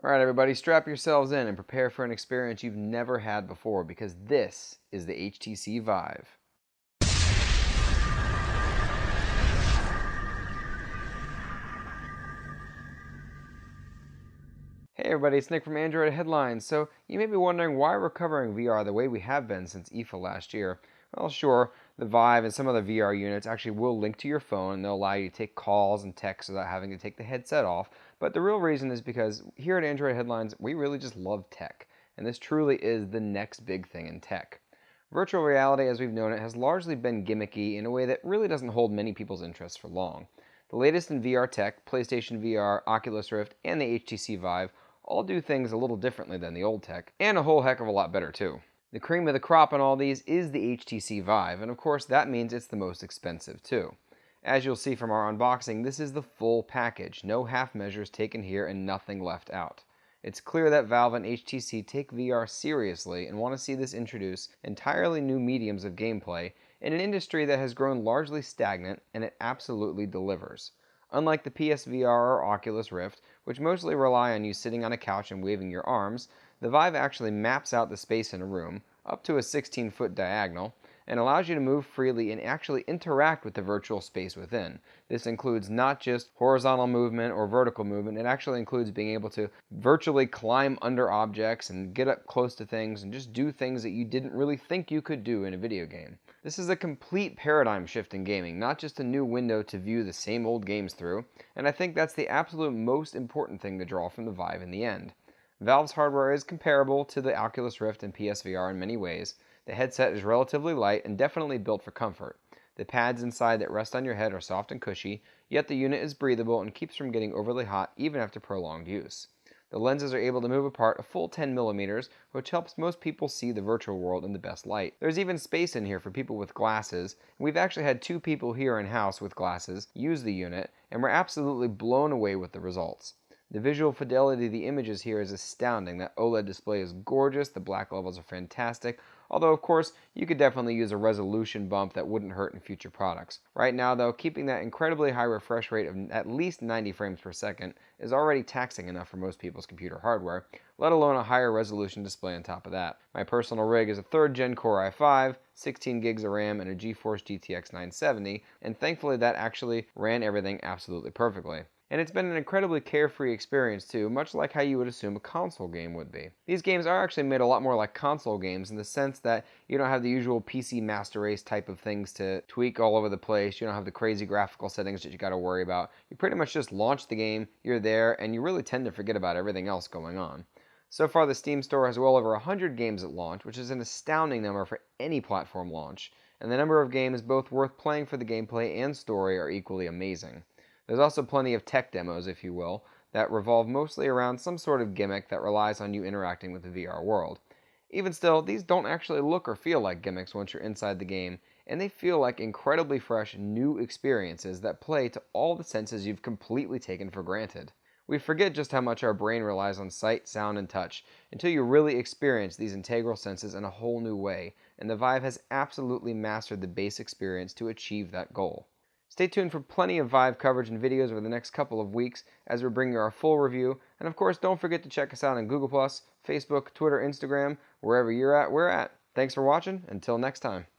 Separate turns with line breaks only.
Alright everybody, strap yourselves in and prepare for an experience you've never had before, because this is the HTC Vive. Hey everybody, it's Nick from Android Headlines. So you may be wondering why we're covering VR the way we have been since IFA last year. Well, sure, the Vive and some other VR units actually will link to your phone and they'll allow you to take calls and texts without having to take the headset off. But the real reason is because here at Android Headlines, we really just love tech. And this truly is the next big thing in tech. Virtual reality, as we've known it, has largely been gimmicky in a way that really doesn't hold many people's interest for long. The latest in VR tech, PlayStation VR, Oculus Rift, and the HTC Vive all do things a little differently than the old tech, and a whole heck of a lot better too. The cream of the crop on all these is the HTC Vive, and of course that means it's the most expensive too. As you'll see from our unboxing, this is the full package, no half measures taken here and nothing left out. It's clear that Valve and HTC take VR seriously and want to see this introduce entirely new mediums of gameplay in an industry that has grown largely stagnant, and it absolutely delivers. Unlike the PSVR or Oculus Rift, which mostly rely on you sitting on a couch and waving your arms, the Vive actually maps out the space in a room, up to a 16-foot diagonal, and allows you to move freely and actually interact with the virtual space within. This includes not just horizontal movement or vertical movement, it actually includes being able to virtually climb under objects and get up close to things and just do things that you didn't really think you could do in a video game. This is a complete paradigm shift in gaming, not just a new window to view the same old games through, and I think that's the absolute most important thing to draw from the Vive in the end. Valve's hardware is comparable to the Oculus Rift and PSVR in many ways. The headset is relatively light and definitely built for comfort. The pads inside that rest on your head are soft and cushy, yet the unit is breathable and keeps from getting overly hot even after prolonged use. The lenses are able to move apart a full 10 millimeters, which helps most people see the virtual world in the best light. There's even space in here for people with glasses, and we've actually had 2 people here in-house with glasses use the unit, and we're absolutely blown away with the results. The visual fidelity of the images here is astounding. That OLED display is gorgeous, the black levels are fantastic, although of course you could definitely use a resolution bump that wouldn't hurt in future products. Right now though, keeping that incredibly high refresh rate of at least 90 frames per second is already taxing enough for most people's computer hardware, let alone a higher resolution display on top of that. My personal rig is a 3rd gen Core i5, 16 gigs of RAM, and a GeForce GTX 970, and thankfully that actually ran everything absolutely perfectly. And it's been an incredibly carefree experience too, much like how you would assume a console game would be. These games are actually made a lot more like console games in the sense that you don't have the usual PC Master Race type of things to tweak all over the place. You don't have the crazy graphical settings that you got to worry about. You pretty much just launch the game, you're there, and you really tend to forget about everything else going on. So far, the Steam store has well over 100 games at launch, which is an astounding number for any platform launch, and the number of games both worth playing for the gameplay and story are equally amazing. There's also plenty of tech demos, if you will, that revolve mostly around some sort of gimmick that relies on you interacting with the VR world. Even still, these don't actually look or feel like gimmicks once you're inside the game, and they feel like incredibly fresh, new experiences that play to all the senses you've completely taken for granted. We forget just how much our brain relies on sight, sound, and touch until you really experience these integral senses in a whole new way, and the Vive has absolutely mastered the base experience to achieve that goal. Stay tuned for plenty of Vive coverage and videos over the next couple of weeks as we bring you our full review. And of course, don't forget to check us out on Google+, Facebook, Twitter, Instagram, wherever you're at, we're at. Thanks for watching. Until next time.